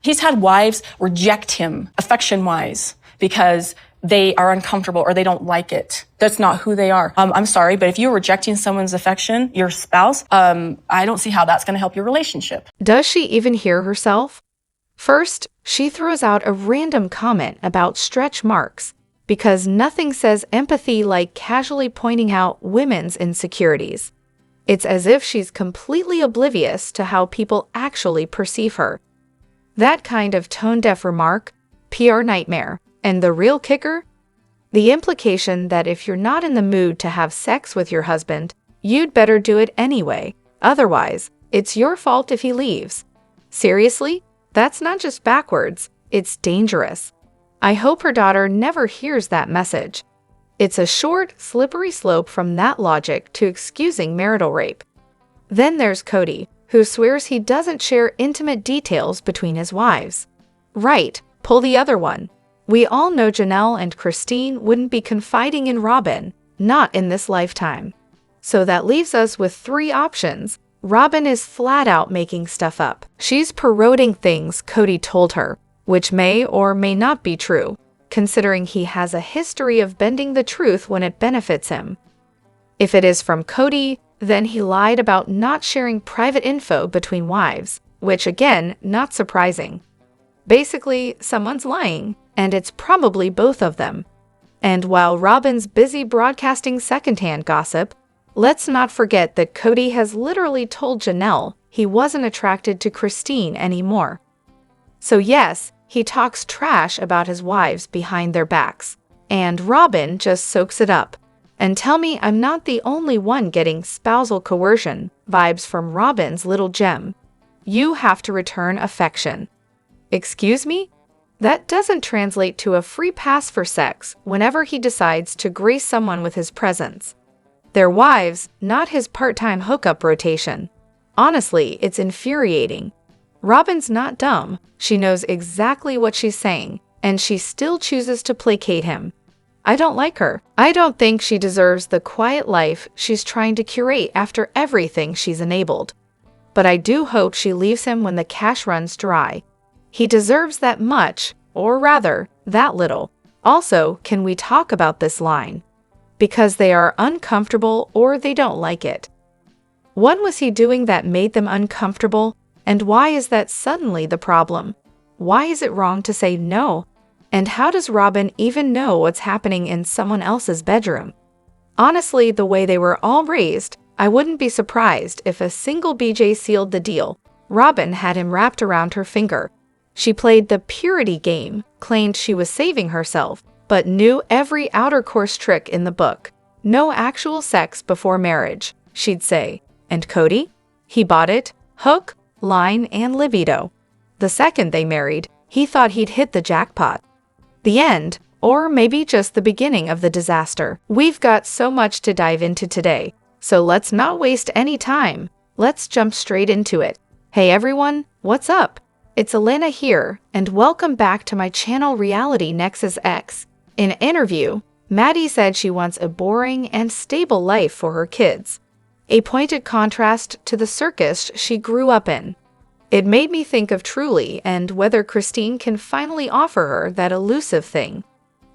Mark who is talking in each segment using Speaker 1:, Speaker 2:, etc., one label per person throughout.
Speaker 1: He's had wives reject him affection-wise because they are uncomfortable or they don't like it. That's not who they are. I'm sorry, but if you're rejecting someone's affection, your spouse, I don't see how that's going to help your relationship.
Speaker 2: Does she even hear herself? First, she throws out a random comment about stretch marks because nothing says empathy like casually pointing out women's insecurities. It's as if she's completely oblivious to how people actually perceive her. That kind of tone-deaf remark, PR nightmare. And the real kicker? The implication that if you're not in the mood to have sex with your husband, you'd better do it anyway. Otherwise, it's your fault if he leaves. Seriously? That's not just backwards, it's dangerous. I hope her daughter never hears that message. It's a short, slippery slope from that logic to excusing marital rape. Then there's Kody, who swears he doesn't share intimate details between his wives. Right, pull the other one. We all know Janelle and Christine wouldn't be confiding in Robyn, not in this lifetime. So that leaves us with 3 options. Robyn is flat out making stuff up. She's parroting things Kody told her, which may or may not be true, considering he has a history of bending the truth when it benefits him. If it is from Kody, then he lied about not sharing private info between wives, which again, not surprising. Basically, someone's lying, and it's probably both of them. And while Robyn's busy broadcasting secondhand gossip, let's not forget that Kody has literally told Janelle he wasn't attracted to Christine anymore. So yes, he talks trash about his wives behind their backs, and Robyn just soaks it up. And tell me I'm not the only one getting spousal coercion vibes from Robyn's little gem. You have to return affection. Excuse me? That doesn't translate to a free pass for sex whenever he decides to grace someone with his presence. Their wives, not his part-time hookup rotation. Honestly, it's infuriating. Robyn's not dumb. She knows exactly what she's saying, and she still chooses to placate him. I don't like her. I don't think she deserves the quiet life she's trying to curate after everything she's enabled. But I do hope she leaves him when the cash runs dry. He deserves that much, or rather, that little. Also, can we talk about this line? Because they are uncomfortable or they don't like it. What was he doing that made them uncomfortable? And why is that suddenly the problem? Why is it wrong to say no? And how does Robyn even know what's happening in someone else's bedroom? Honestly, the way they were all raised, I wouldn't be surprised if a single BJ sealed the deal. Robyn had him wrapped around her finger. She played the purity game, claimed she was saving herself, but knew every outer course trick in the book. No actual sex before marriage, she'd say. And Kody? He bought it, hook, line, and libido. The second they married, he thought he'd hit the jackpot. The end, or maybe just the beginning of the disaster. We've got so much to dive into today, so let's not waste any time. Let's jump straight into it. Hey everyone, what's up? It's Elena here, and welcome back to my channel Reality Nexus X. In an interview, Maddie said she wants a boring and stable life for her kids. A pointed contrast to the circus she grew up in. It made me think of Truly and whether Christine can finally offer her that elusive thing.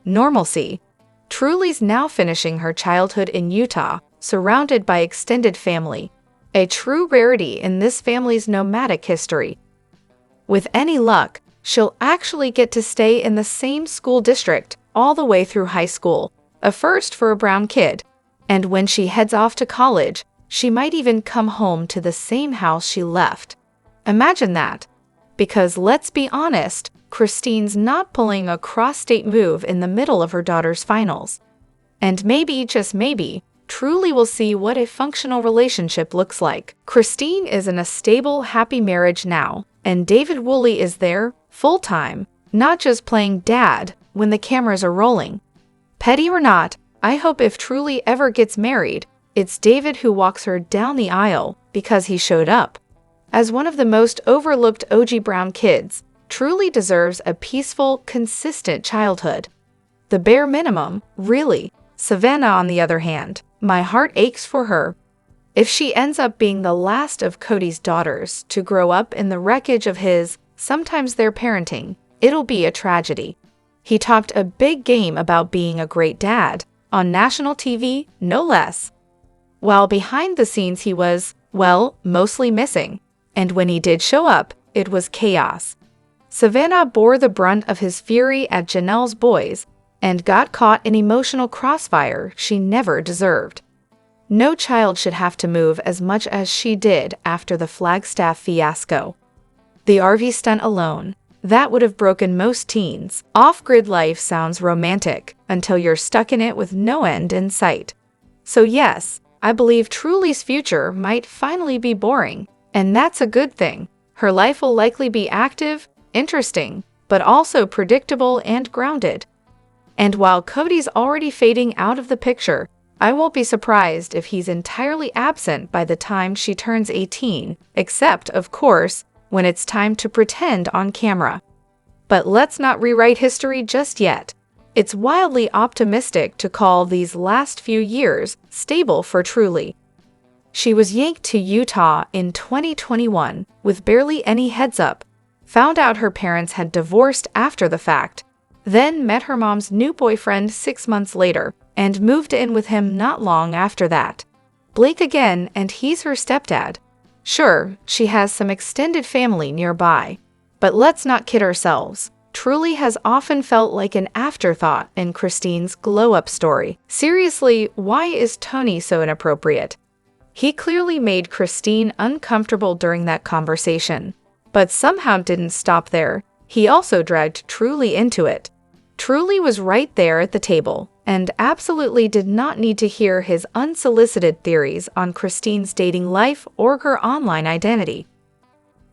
Speaker 2: Normalcy. Truly's now finishing her childhood in Utah, surrounded by extended family. A true rarity in this family's nomadic history. With any luck, she'll actually get to stay in the same school district all the way through high school, a first for a brown kid. And when she heads off to college, she might even come home to the same house she left. Imagine that. Because let's be honest, Christine's not pulling a cross-state move in the middle of her daughter's finals. And maybe, just maybe, Truly will see what a functional relationship looks like. Christine is in a stable, happy marriage now, and David Woolley is there, full-time, not just playing dad when the cameras are rolling. Petty or not, I hope if Truly ever gets married, it's David who walks her down the aisle because he showed up. As one of the most overlooked OG Brown kids, Truly deserves a peaceful, consistent childhood. The bare minimum, really. Savannah, on the other hand, my heart aches for her. If she ends up being the last of Kody's daughters to grow up in the wreckage of his sometimes their parenting, it'll be a tragedy. He talked a big game about being a great dad, on national TV, no less. While behind the scenes he was, well, mostly missing. And when he did show up, it was chaos. Savannah bore the brunt of his fury at Janelle's boys and got caught in emotional crossfire she never deserved. No child should have to move as much as she did after the Flagstaff fiasco. The RV stunt alone, that would have broken most teens. Off-grid life sounds romantic until you're stuck in it with no end in sight. So yes, I believe Truly's future might finally be boring, and that's a good thing. Her life will likely be active, interesting, but also predictable and grounded. And while Kody's already fading out of the picture, I won't be surprised if he's entirely absent by the time she turns 18, except, of course, when it's time to pretend on camera. But let's not rewrite history just yet. It's wildly optimistic to call these last few years stable for Truly. She was yanked to Utah in 2021 with barely any heads up, found out her parents had divorced after the fact, then met her mom's new boyfriend 6 months later, and moved in with him not long after that. Blake again, and he's her stepdad. Sure, she has some extended family nearby, but let's not kid ourselves. Truly has often felt like an afterthought in Christine's glow-up story. Seriously, why is Tony so inappropriate? He clearly made Christine uncomfortable during that conversation, but somehow didn't stop there. He also dragged Truly into it. Truly was right there at the table, and absolutely did not need to hear his unsolicited theories on Christine's dating life or her online identity.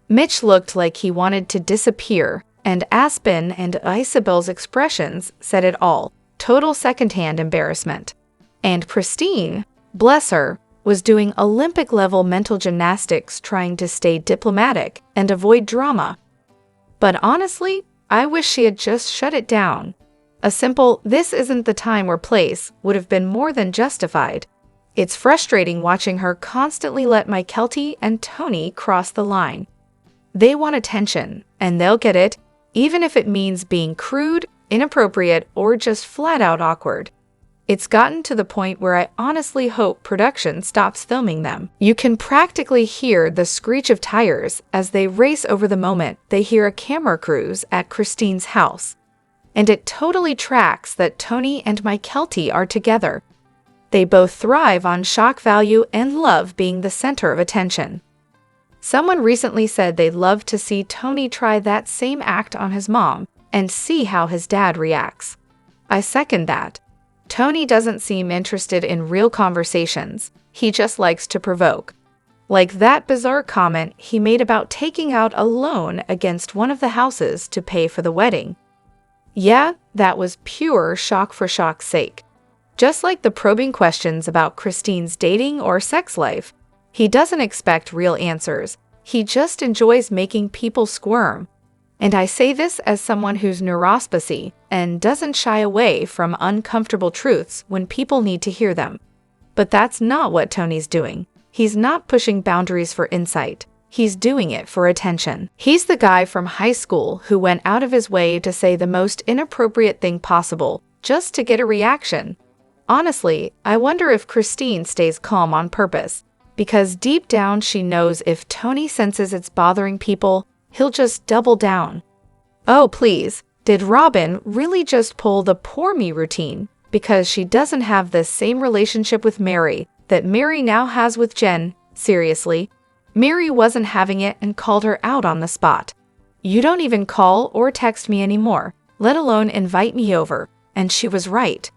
Speaker 2: Mitch looked like he wanted to disappear, and Aspen and Isabel's expressions said it all. Total secondhand embarrassment. And Christine, bless her, was doing Olympic-level mental gymnastics trying to stay diplomatic and avoid drama. But honestly, I wish she had just shut it down. A simple, "this isn't the time or place," would have been more than justified. It's frustrating watching her constantly let Mykelti and Tony cross the line. They want attention, and they'll get it, even if it means being crude, inappropriate, or just flat-out awkward. It's gotten to the point where I honestly hope production stops filming them. You can practically hear the screech of tires as they race over the moment they hear a camera cruise at Christine's house. And it totally tracks that Tony and Mykelti are together. They both thrive on shock value and love being the center of attention. Someone recently said they'd love to see Tony try that same act on his mom and see how his dad reacts. I second that. Tony doesn't seem interested in real conversations. He just likes to provoke. Like that bizarre comment he made about taking out a loan against one of the houses to pay for the wedding. Yeah, that was pure shock for shock's sake. Just like the probing questions about Christine's dating or sex life, he doesn't expect real answers. He just enjoys making people squirm. And I say this as someone who's neurospicy and doesn't shy away from uncomfortable truths when people need to hear them. But that's not what Tony's doing. He's not pushing boundaries for insight. He's doing it for attention. He's the guy from high school who went out of his way to say the most inappropriate thing possible just to get a reaction. Honestly, I wonder if Christine stays calm on purpose, because deep down she knows if Tony senses it's bothering people, he'll just double down. Oh please, did Robyn really just pull the poor me routine because she doesn't have the same relationship with Mary that Mary now has with Jen? Seriously? Mary wasn't having it and called her out on the spot. "You don't even call or text me anymore, let alone invite me over," and she was right.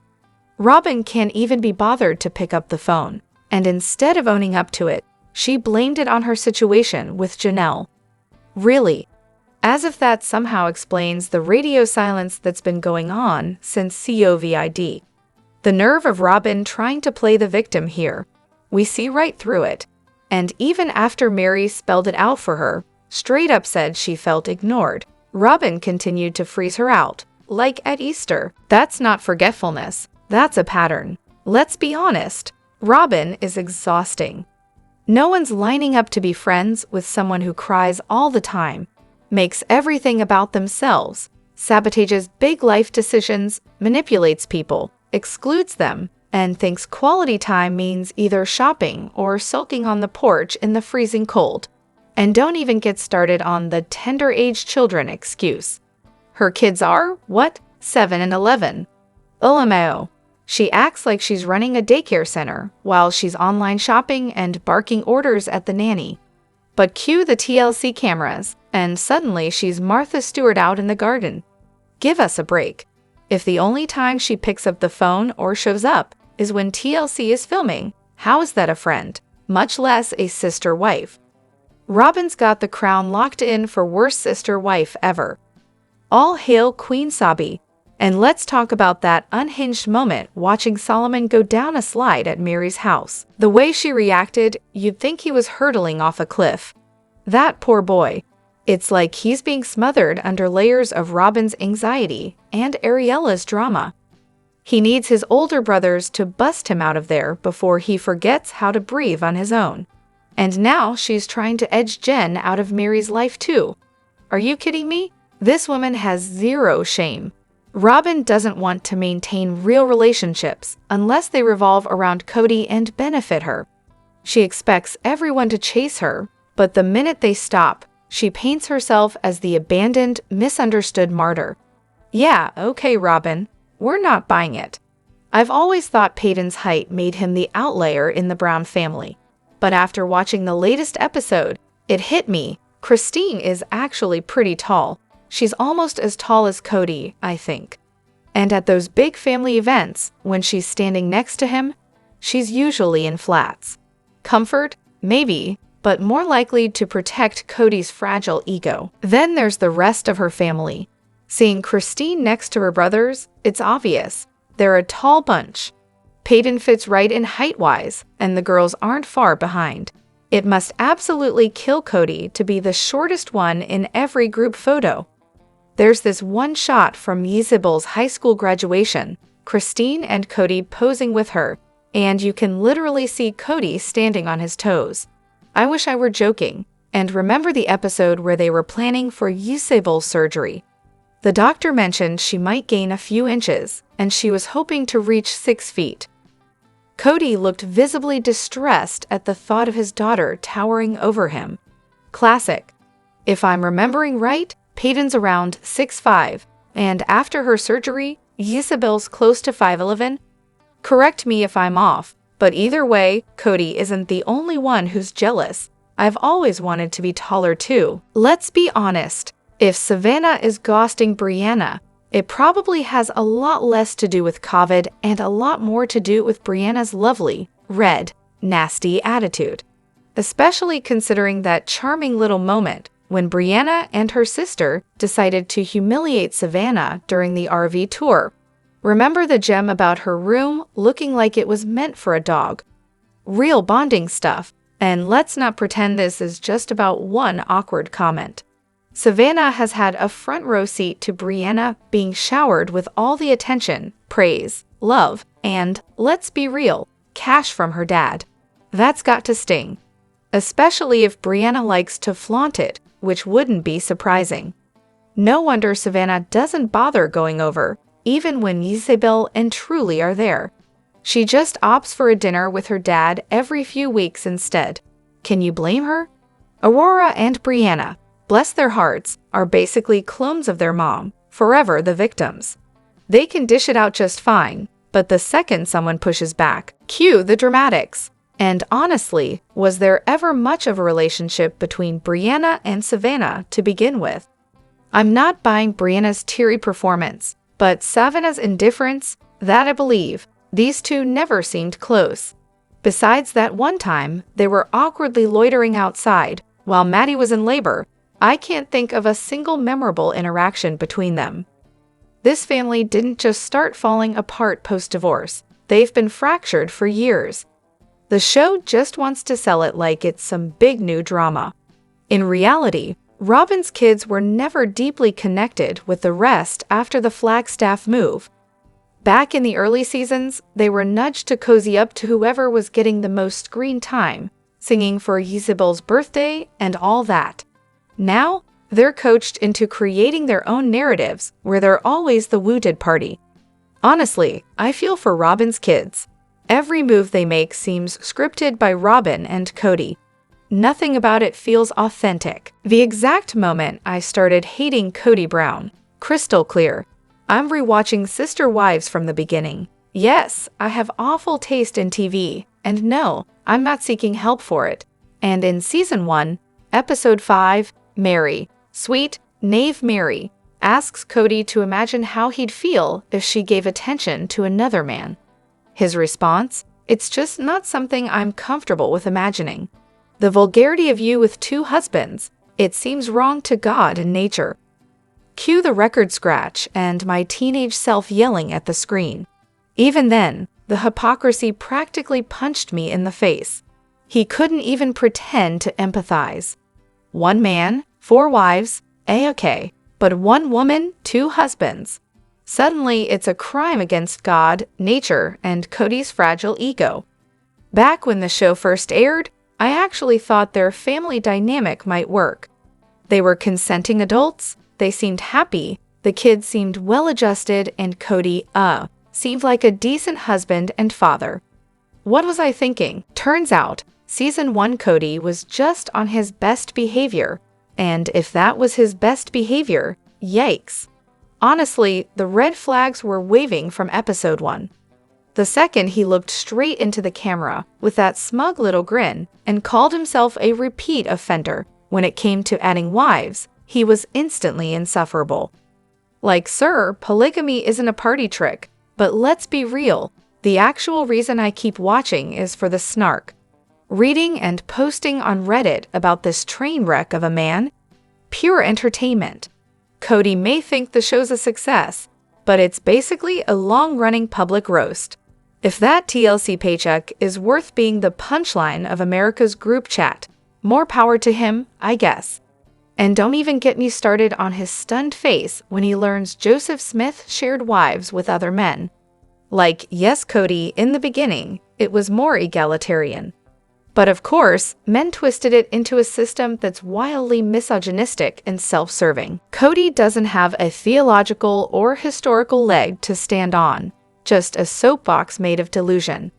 Speaker 2: Robyn can't even be bothered to pick up the phone, and instead of owning up to it, she blamed it on her situation with Janelle. Really? As if that somehow explains the radio silence that's been going on since COVID. The nerve of Robyn trying to play the victim here. We see right through it. And even after Mary spelled it out for her, straight up said she felt ignored, Robyn continued to freeze her out, like at Easter. That's not forgetfulness. That's a pattern. Let's be honest. Robyn is exhausting. No one's lining up to be friends with someone who cries all the time, makes everything about themselves, sabotages big life decisions, manipulates people, excludes them, and thinks quality time means either shopping or sulking on the porch in the freezing cold. And don't even get started on the tender-age children excuse. Her kids are, what, 7 and 11. LMAO. She acts like she's running a daycare center while she's online shopping and barking orders at the nanny. But cue the TLC cameras, and suddenly she's Martha Stewart out in the garden. Give us a break. If the only time she picks up the phone or shows up is when TLC is filming, how is that a friend, much less a sister wife? Robyn's got the crown locked in for worst sister wife ever. All hail Queen Sabi. And let's talk about that unhinged moment watching Solomon go down a slide at Mary's house. The way she reacted, you'd think he was hurtling off a cliff. That poor boy. It's like he's being smothered under layers of Robyn's anxiety and Ariella's drama. He needs his older brothers to bust him out of there before he forgets how to breathe on his own. And now she's trying to edge Jen out of Mary's life too. Are you kidding me? This woman has zero shame. Robyn doesn't want to maintain real relationships unless they revolve around Kody and benefit her. She expects everyone to chase her, but the minute they stop, she paints herself as the abandoned, misunderstood martyr. Yeah, okay, Robyn, we're not buying it. I've always thought Peyton's height made him the outlier in the Brown family, but after watching the latest episode, it hit me. Christine is actually pretty tall. She's almost as tall as Kody, I think. And at those big family events, when she's standing next to him, she's usually in flats. Comfort? Maybe, but more likely to protect Kody's fragile ego. Then there's the rest of her family. Seeing Christine next to her brothers, it's obvious. They're a tall bunch. Peyton fits right in height-wise, and the girls aren't far behind. It must absolutely kill Kody to be the shortest one in every group photo. There's this one shot from Yisabel's high school graduation, Christine and Kody posing with her, and you can literally see Kody standing on his toes. I wish I were joking. And remember the episode where they were planning for Yisabel's surgery? The doctor mentioned she might gain a few inches, and she was hoping to reach 6 feet. Kody looked visibly distressed at the thought of his daughter towering over him. Classic. If I'm remembering right, Peyton's around 6'5", and after her surgery, Yisabel's close to 5'11". Correct me if I'm off, but either way, Kody isn't the only one who's jealous. I've always wanted to be taller too. Let's be honest, if Savannah is ghosting Brianna, it probably has a lot less to do with COVID and a lot more to do with Brianna's lovely, red, nasty attitude. Especially considering that charming little moment when Brianna and her sister decided to humiliate Savannah during the RV tour. Remember the gem about her room looking like it was meant for a dog? Real bonding stuff, and let's not pretend this is just about one awkward comment. Savannah has had a front row seat to Brianna being showered with all the attention, praise, love, and, let's be real, cash from her dad. That's got to sting. Especially if Brianna likes to flaunt it, which wouldn't be surprising. No wonder Savannah doesn't bother going over, even when Yisabel and Truly are there. She just opts for a dinner with her dad every few weeks instead. Can you blame her? Aurora and Brianna, bless their hearts, are basically clones of their mom, forever the victims. They can dish it out just fine, but the second someone pushes back, cue the dramatics. And honestly, was there ever much of a relationship between Brianna and Savannah to begin with? I'm not buying Brianna's teary performance, but Savannah's indifference, that I believe. These two never seemed close. Besides that one time, they were awkwardly loitering outside while Maddie was in labor. I can't think of a single memorable interaction between them. This family didn't just start falling apart post-divorce. They've been fractured for years. The show just wants to sell it like it's some big new drama. In reality, Robyn's kids were never deeply connected with the rest after the Flagstaff move. Back in the early seasons, they were nudged to cozy up to whoever was getting the most screen time, singing for Yisabel's birthday and all that. Now, They're coached into creating their own narratives where they're always the wounded party. Honestly, I feel for Robyn's kids. Every move they make seems scripted by Robyn and Kody. Nothing about it feels authentic. The exact moment I started hating Kody Brown, crystal clear. I'm rewatching Sister Wives from the beginning. Yes, I have awful taste in TV, and no, I'm not seeking help for it. And in Season 1, Episode 5, Mary, sweet, Knave Mary, asks Kody to imagine how he'd feel if she gave attention to another man. His response? It's just not something I'm comfortable with imagining. The vulgarity of you with 2 husbands. It seems wrong to God and nature. Cue the record scratch and my teenage self yelling at the screen. Even then, the hypocrisy practically punched me in the face. He couldn't even pretend to empathize. 1 man, 4 wives, A-okay. But 1 woman, 2 husbands. Suddenly, it's a crime against God, nature, and Kody's fragile ego. Back when the show first aired, I actually thought their family dynamic might work. They were consenting adults, they seemed happy, the kids seemed well-adjusted, and Kody, seemed like a decent husband and father. What was I thinking? Turns out, Season 1 Kody was just on his best behavior. And if that was his best behavior, yikes. Honestly, the red flags were waving from Episode 1. The second he looked straight into the camera with that smug little grin and called himself a repeat offender when it came to adding wives, he was instantly insufferable. Like, sir, polygamy isn't a party trick, but let's be real, the actual reason I keep watching is for the snark. Reading and posting on Reddit about this train wreck of a man? Pure entertainment. Kody may think the show's a success, but it's basically a long-running public roast. If that TLC paycheck is worth being the punchline of America's group chat, more power to him, I guess. And don't even get me started on his stunned face when he learns Joseph Smith shared wives with other men. Like, yes, Kody, in the beginning, it was more egalitarian. But of course, men twisted it into a system that's wildly misogynistic and self-serving. Kody doesn't have a theological or historical leg to stand on, just a soapbox made of delusion.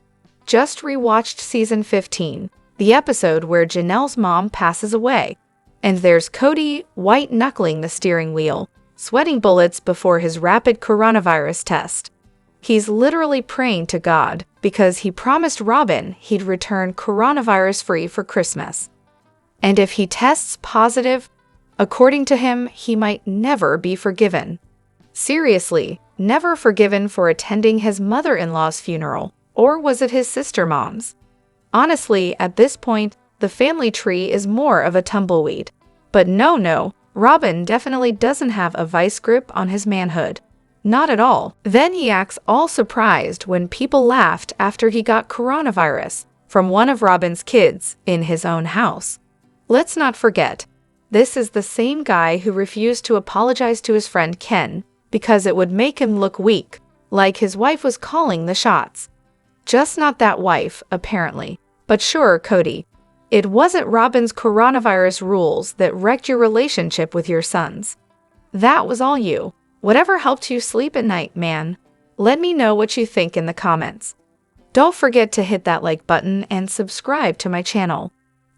Speaker 2: Just rewatched Season 15, the episode where Janelle's mom passes away, and there's Kody white-knuckling the steering wheel, sweating bullets before his rapid coronavirus test. He's literally praying to God because he promised Robyn he'd return coronavirus-free for Christmas. And if he tests positive, according to him, he might never be forgiven. Seriously, never forgiven for attending his mother-in-law's funeral, or was it his sister-mom's? Honestly, at this point, the family tree is more of a tumbleweed. But no, Robyn definitely doesn't have a vice grip on his manhood. Not at all. Then he acts all surprised when people laughed after he got coronavirus from one of Robyn's kids in his own house. Let's not forget, this is the same guy who refused to apologize to his friend Ken because it would make him look weak, like his wife was calling the shots. Just not that wife, apparently. But sure, Kody, it wasn't Robyn's coronavirus rules that wrecked your relationship with your sons. That was all you. Whatever helped you sleep at night, man. Let me know what you think in the comments. Don't forget to hit that like button and subscribe to my channel.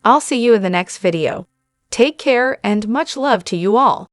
Speaker 2: I'll see you in the next video. Take care and much love to you all.